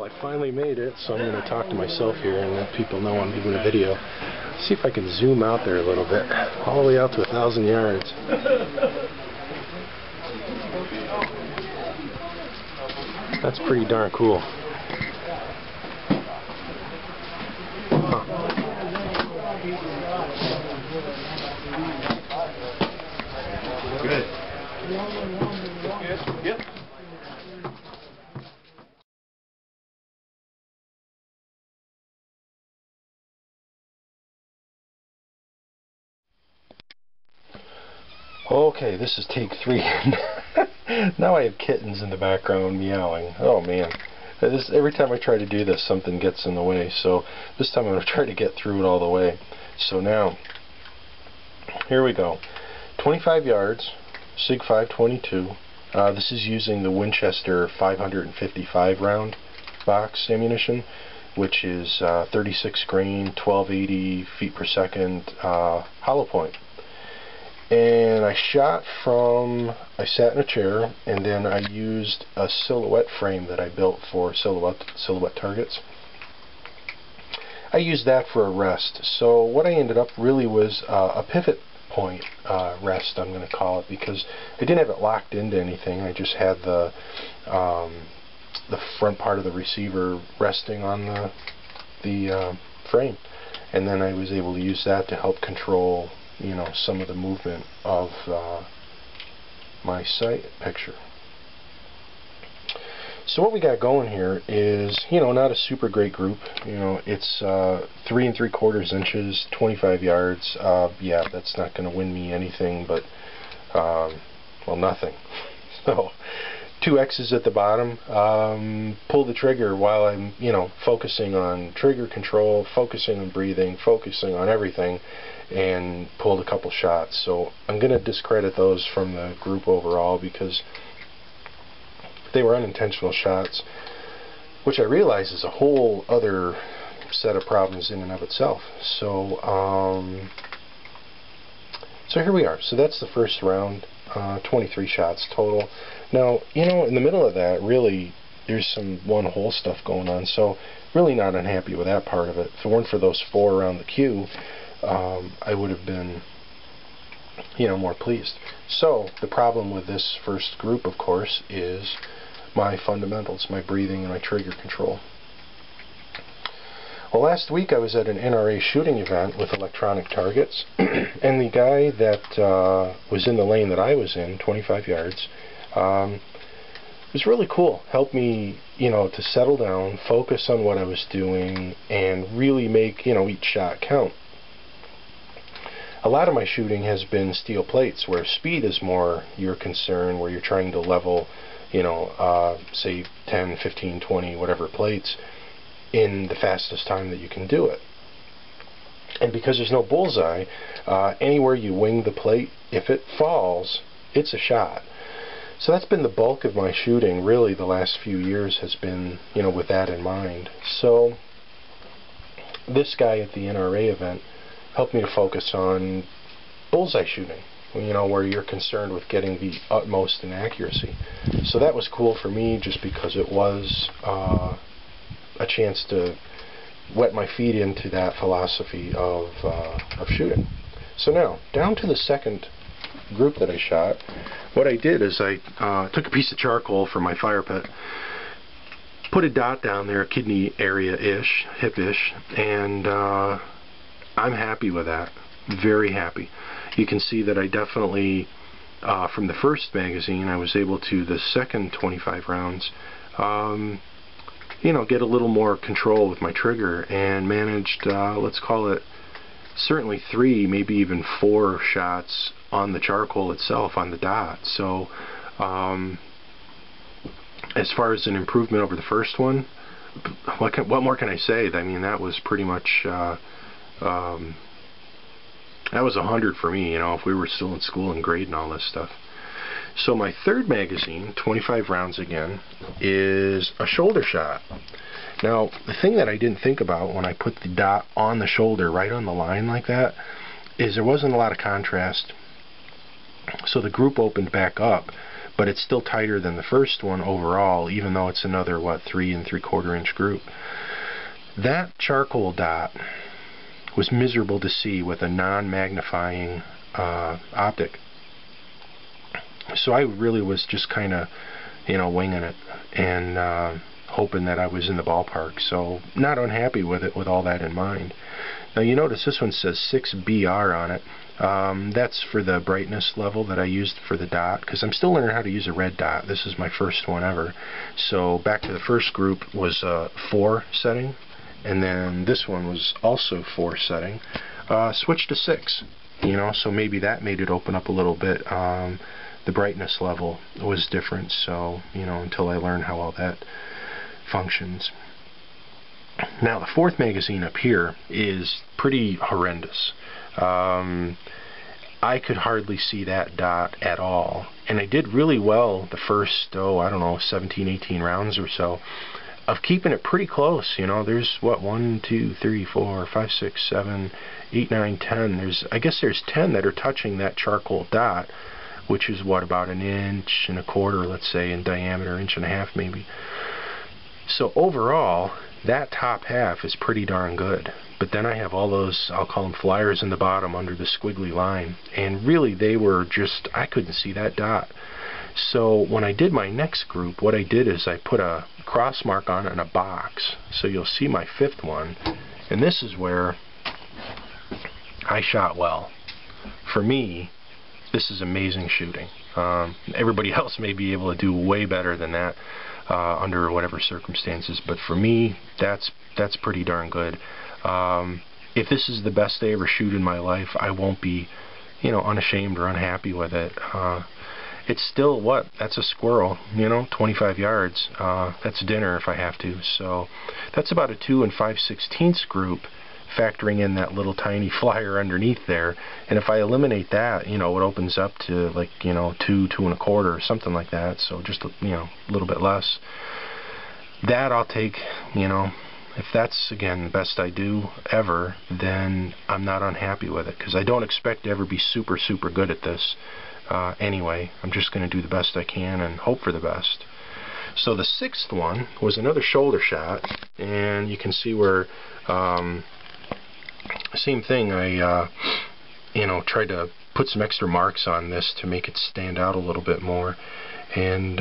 I finally made it, so I'm going to talk to myself here and let people know I'm doing a video. See if I can zoom out there a little bit, all the way out to 1,000 yards. That's pretty darn cool. Huh. Good. Yep. Okay, this is take 3. Now I have kittens in the background meowing. Oh man. Every time I try to do this, something gets in the way. So this time I'm going to try to get through it all the way. So now, here we go. 25 yards, SIG 522. This is using the Winchester 555 round box ammunition, which is 36 grain, 1280 feet per second hollow point. And I shot from, I sat in a chair, and then I used a silhouette frame that I built for silhouette targets. I used that for a rest. So what I ended up really was a pivot point rest, I'm going to call it, because I didn't have it locked into anything. I just had the front part of the receiver resting on the frame, and then I was able to use that to help control, you know, some of the movement of my sight picture. So what we got going here is, you know, not a super great group. You know, it's 3 3/4 inches, 25 yards. Yeah, that's not going to win me anything, but well, nothing. So 2 X's at the bottom. Pull the trigger while I'm, you know, focusing on trigger control, focusing on breathing, focusing on everything, and pulled a couple shots. So I'm going to discredit those from the group overall because they were unintentional shots, which I realize is a whole other set of problems in and of itself. So so here we are. So that's the first round, 23 shots total. Now, you know, in the middle of that, really, there's some one-hole stuff going on, so really not unhappy with that part of it. If it weren't for those 4 around the queue, I would have been, you know, more pleased. So the problem with this first group, of course, is my fundamentals, my breathing and my trigger control. Well, last week I was at an NRA shooting event with electronic targets, and the guy that was in the lane that I was in, 25 yards, was really cool. Helped me, you know, to settle down, focus on what I was doing, and really make, you know, each shot count. A lot of my shooting has been steel plates, where speed is more your concern, where you're trying to level, you know, say 10, 15, 20, whatever plates in the fastest time that you can do it. And because there's no bullseye, anywhere you wing the plate, if it falls, it's a shot. So that's been the bulk of my shooting, really, the last few years has been, you know, with that in mind. So this guy at the NRA event helped me to focus on bullseye shooting, you know, where you're concerned with getting the utmost in accuracy. So that was cool for me just because it was a chance to wet my feet into that philosophy of shooting. So now, down to the second group that I shot, what I did is I took a piece of charcoal from my fire pit, put a dot down there, kidney area-ish, hip-ish, and I'm happy with that. Very happy. You can see that I definitely, from the first magazine, I was able to, the second 25 rounds, you know, get a little more control with my trigger and managed, let's call it, certainly 3, maybe even 4 shots on the charcoal itself, on the dot. So as far as an improvement over the first one, what more can I say? I mean, that was pretty much that was 100 for me, you know, if we were still in school and grade and all this stuff. So my third magazine, 25 rounds again, is a shoulder shot. Now, the thing that I didn't think about when I put the dot on the shoulder, right on the line like that, is there wasn't a lot of contrast. So the group opened back up, but it's still tighter than the first one overall, even though it's another, what, 3 3/4 inch group. That charcoal dot was miserable to see with a non-magnifying optic. So I really was just kind of, winging it and hoping that I was in the ballpark. So not unhappy with it with all that in mind. Now you notice this one says 6BR on it. That's for the brightness level that I used for the dot, because I'm still learning how to use a red dot. This is my first one ever. So back to the first group was 4 setting, and then this one was also 4 setting. Switched to 6, so maybe that made it open up a little bit. The brightness level was different, so until I learn how all that functions. Now the 4th magazine up here is pretty horrendous. I could hardly see that dot at all, and I did really well the first, I don't know, 17, 18 rounds or so of keeping it pretty close. There's what, 1, 2, 3, 4, 5, 6, 7, 8, 9, 10. I guess there's 10 that are touching that charcoal dot, which is what, about 1 1/4 inch, let's say, in diameter, 1.5 inches maybe. So overall, that top half is pretty darn good. But then I have all those, I'll call them flyers in the bottom under the squiggly line, and really they were just, I couldn't see that dot. So when I did my next group, what I did is I put a cross mark on it in a box. So you'll see my 5th one, and this is where I shot well. For me, this is amazing shooting. Everybody else may be able to do way better than that under whatever circumstances, but for me, that's pretty darn good. If this is the best I ever shoot in my life, I won't be, unashamed or unhappy with it. It's still, what, that's a squirrel, 25 yards. That's dinner if I have to. So that's about a 2 5/16 group, factoring in that little tiny flyer underneath there. And if I eliminate that, it opens up to like, 2, 2 1/4, something like that. So just, a little bit less. That I'll take, if that's, again, the best I do ever, then I'm not unhappy with it, because I don't expect to ever be super, super good at this anyway. I'm just going to do the best I can and hope for the best. So the 6th one was another shoulder shot, and you can see where, same thing, I, tried to put some extra marks on this to make it stand out a little bit more. And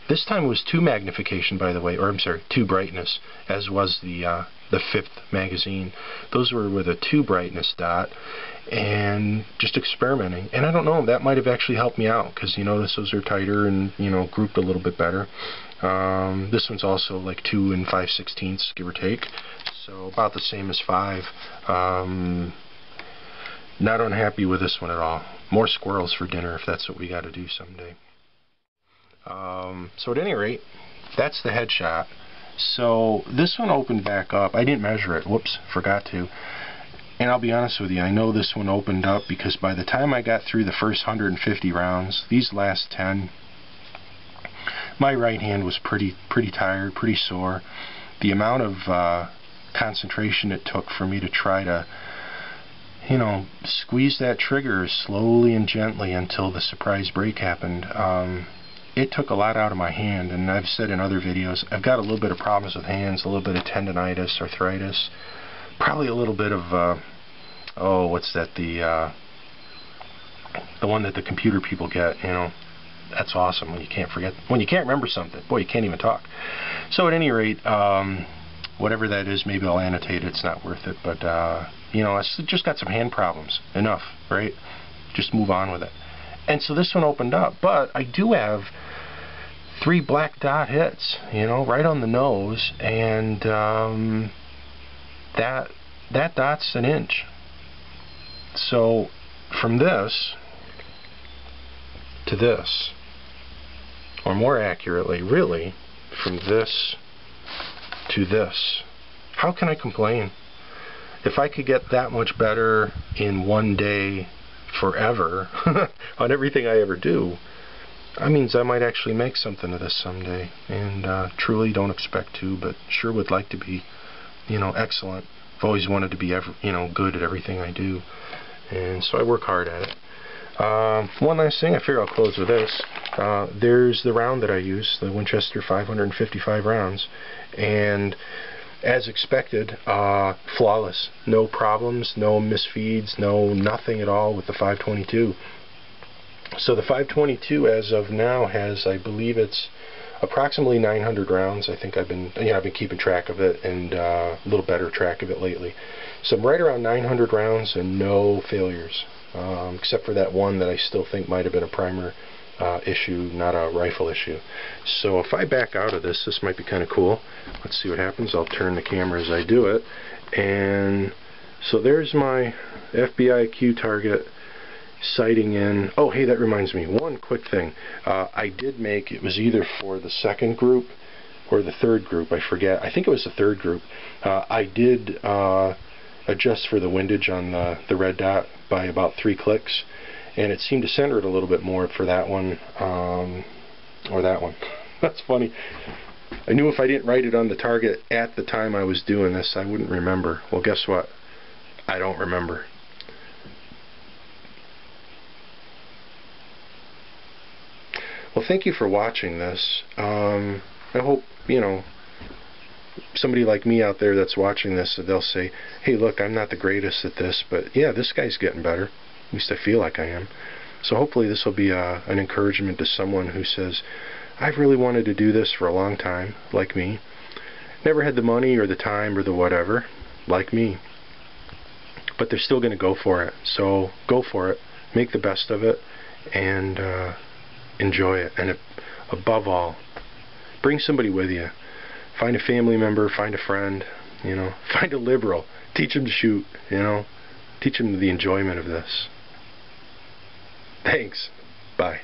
this time it was 2 magnification, by the way, or I'm sorry, 2 brightness, as was the 5th magazine. Those were with a 2 brightness dot, and just experimenting. And I don't know, that might have actually helped me out, because you notice those are tighter and grouped a little bit better. This one's also like 2 5/16, give or take, so about the same as 5. Not unhappy with this one at all. More squirrels for dinner if that's what we got to do someday. So at any rate, that's the headshot. So this one opened back up. I didn't measure it. Whoops, forgot to. And I'll be honest with you, I know this one opened up because by the time I got through the first 150 rounds, these last 10, my right hand was pretty tired, pretty sore. The amount of concentration it took for me to try to, squeeze that trigger slowly and gently until the surprise break happened. It took a lot out of my hand, and I've said in other videos, I've got a little bit of problems with hands, a little bit of tendonitis, arthritis, probably a little bit of, what's that, the one that the computer people get, that's awesome when you can't remember something. Boy, you can't even talk. So at any rate, whatever that is, maybe I'll annotate it, it's not worth it, but, I just got some hand problems. Enough, right? Just move on with it. And so this one opened up, but I do have 3 black dot hits, right on the nose, and that dot's 1 inch. So from this to this, or more accurately, really, from this to this, how can I complain? If I could get that much better in one day forever on everything I ever do, that means I might actually make something of this someday, and truly don't expect to, but sure would like to be, excellent. I've always wanted to be, good at everything I do, and so I work hard at it. One last thing, I figure I'll close with this. There's the round that I use, the Winchester 555 rounds, and as expected, flawless. No problems, no misfeeds, nothing at all with the 522. So the 522 as of now has, I believe it's approximately 900 rounds. I think I've been keeping track of it, and a little better track of it lately. So I'm right around 900 rounds and no failures, except for that one that I still think might have been a primer issue, not a rifle issue. So if I back out of this, this might be kind of cool. Let's see what happens. I'll turn the camera as I do it, and so there's my FBIQ target sighting in. Oh, hey, that reminds me, one quick thing. I did make, it was either for the second group or the third group, I forget. I think it was the third group. I did adjust for the windage on the red dot by about 3 clicks, and it seemed to center it a little bit more for that one, or that one. That's funny. I knew if I didn't write it on the target at the time I was doing this, I wouldn't remember. Well, guess what? I don't remember. Well, thank you for watching this. I hope, somebody like me out there that's watching this, they'll say, hey, look, I'm not the greatest at this, but yeah, this guy's getting better. At least I feel like I am. So hopefully this will be an encouragement to someone who says, I've really wanted to do this for a long time, like me. Never had the money or the time or the whatever, like me. But they're still going to go for it. So go for it. Make the best of it. And enjoy it. And above all, bring somebody with you. Find a family member, find a friend, find a liberal. Teach them to shoot, Teach them the enjoyment of this. Thanks. Bye.